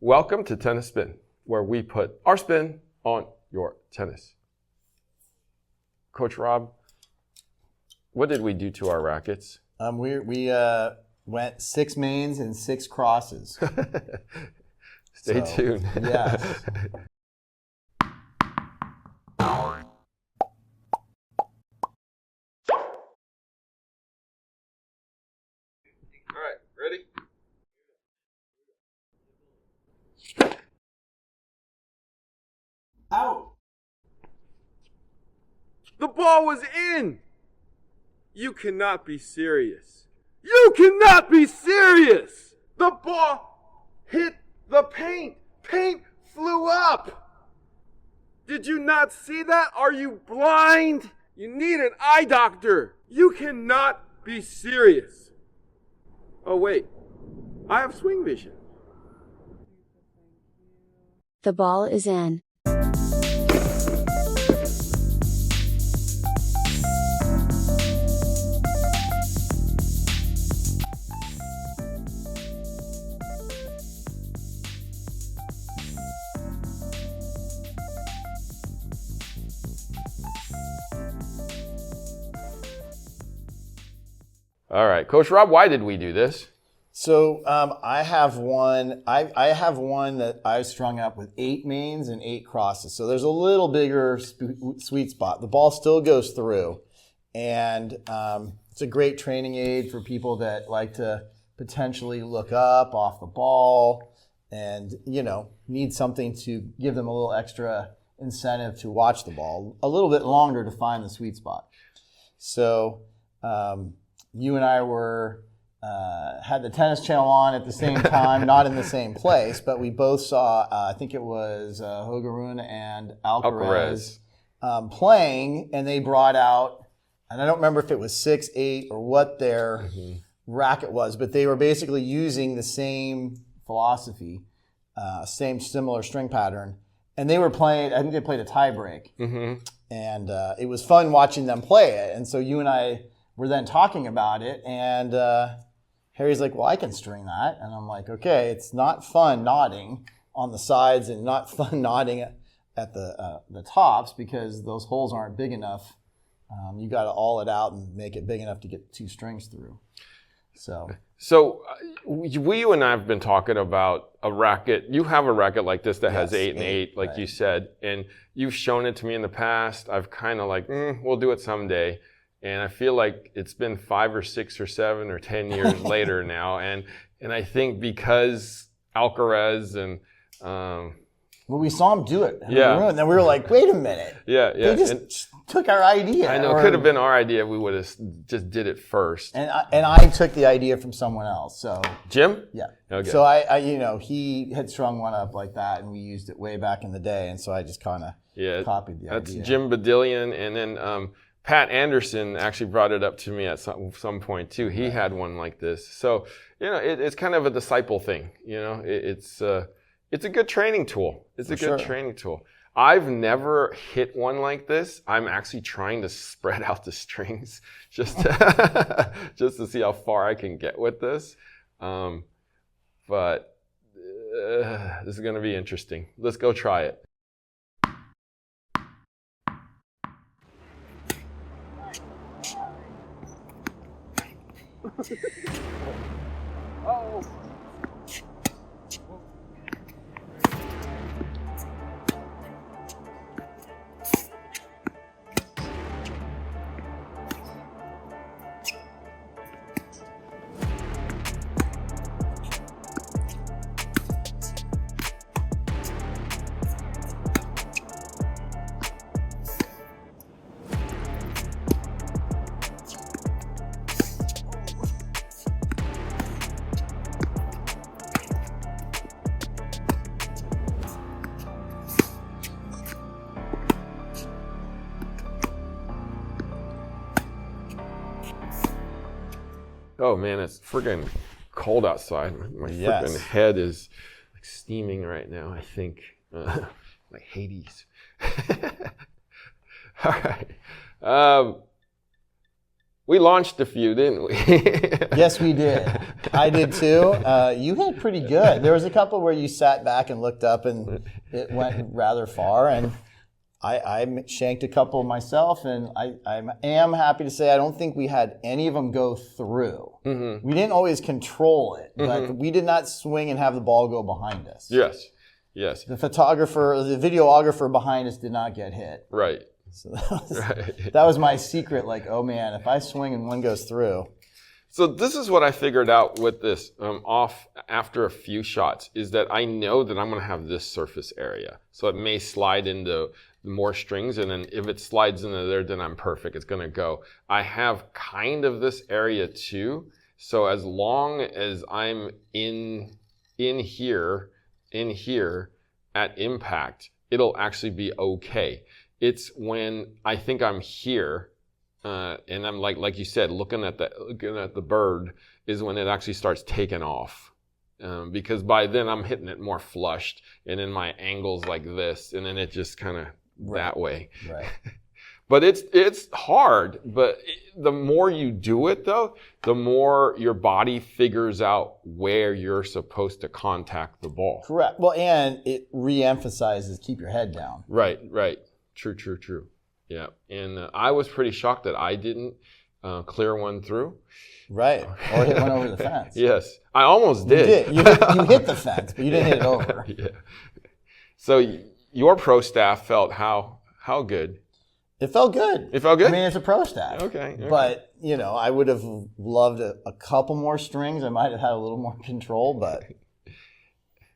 Welcome to Tennis Spin, where we put our spin on your tennis. Coach Rob, what did we do to our rackets? We went 6 mains and 6 crosses. Stay tuned. Yes. All right, ready? Out. The ball was in. You cannot be serious. You cannot be serious. The ball hit the paint. Paint flew up. Did you not see that? Are you blind? You need an eye doctor. You cannot be serious. Oh, wait. I have SwingVision. The ball is in. All right, Coach Rob, why did we do this? So I have one. I have one that I strung up with 8 mains and 8 crosses. So there's a little bigger sweet spot. The ball still goes through, and it's a great training aid for people that like to potentially look up off the ball, and need something to give them a little extra incentive to watch the ball a little bit longer to find the sweet spot. So you and I had the Tennis Channel on at the same time, not in the same place, but we both saw, I think it was Hogarun and Alcaraz playing, and they brought out, and I don't remember if it was 6, 8, or what their racket was, but they were basically using the same philosophy, same similar string pattern, and they were playing, I think they played a tie break, and it was fun watching them play it, and so you and I were then talking about it, and Harry's like, well, I can string that. And I'm like, okay, it's not fun nodding on the sides and not fun nodding at the tops because those holes aren't big enough. You got to awl it out and make it big enough to get 2 strings through. So you and I have been talking about a racket. You have a racket like this that has 8 and 8, like you said, and you've shown it to me in the past. I've kind of like, we'll do it someday. And I feel like it's been 5 or 6 or 7 or 10 years later now. And I think because Alcaraz and well, we saw him do it in the room, and then we were like, wait a minute. They just took our idea. I know, it could have been our idea. We would have just did it first. And I took the idea from someone else. So Jim? Yeah. Okay. So I he had strung one up like that, and we used it way back in the day. And so I just kind of copied the idea. That's Jim Badillion. And then Pat Anderson actually brought it up to me at some point too. He had one like this. So, it's kind of a disciple thing. It's a good training tool. It's a good training tool. I've never hit one like this. I'm actually trying to spread out the strings just to see how far I can get with this. But this is going to be interesting. Let's go try it. Oh. Oh man, it's freaking cold outside. My freaking head is like steaming right now, I think. Like Hades. All right. We launched a few, didn't we? Yes, we did. I did too. You hit pretty good. There was a couple where you sat back and looked up and it went rather far. And I shanked a couple myself, and I am happy to say I don't think we had any of them go through. Mm-hmm. We didn't always control it, but we did not swing and have the ball go behind us. Yes, yes. The videographer behind us did not get hit. Right. So that was my secret, like, oh man, if I swing and one goes through. So this is what I figured out with this off after a few shots, is that I know that I'm going to have this surface area. So it may slide into more strings, and then if it slides into there, then I'm perfect. It's going to go. I have kind of this area too. So as long as I'm in here at impact, it'll actually be okay. It's when I think I'm here, and I'm like you said, looking at the bird, is when it actually starts taking off. Because by then I'm hitting it more flushed, and then my angle's like this, and then it just kind of that way. Right. But it's hard. But the more you do it, though, the more your body figures out where you're supposed to contact the ball. Correct. Well, and it re-emphasizes keep your head down. Right. True. Yeah. And I was pretty shocked that I didn't clear one through. Right. Or hit one over the fence. Yes. I almost did. You hit the fence, but you didn't hit it over. Yeah. So your pro staff felt how good? It felt good. It felt good? I mean, it's a pro staff. Okay. But, I would have loved a couple more strings. I might have had a little more control, but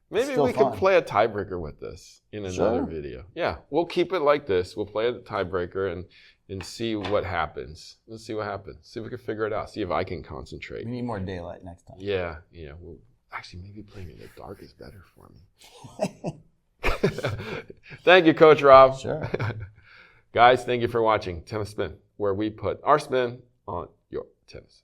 maybe we could play a tiebreaker with this in another video. Yeah, we'll keep it like this. We'll play a tiebreaker and see what happens. Let's see what happens. See if we can figure it out. See if I can concentrate. We need more daylight next time. Yeah. Well, actually, maybe playing in the dark is better for me. Thank you, Coach Rob. Sure. Guys, thank you for watching Tennis Spin, where we put our spin on your tennis.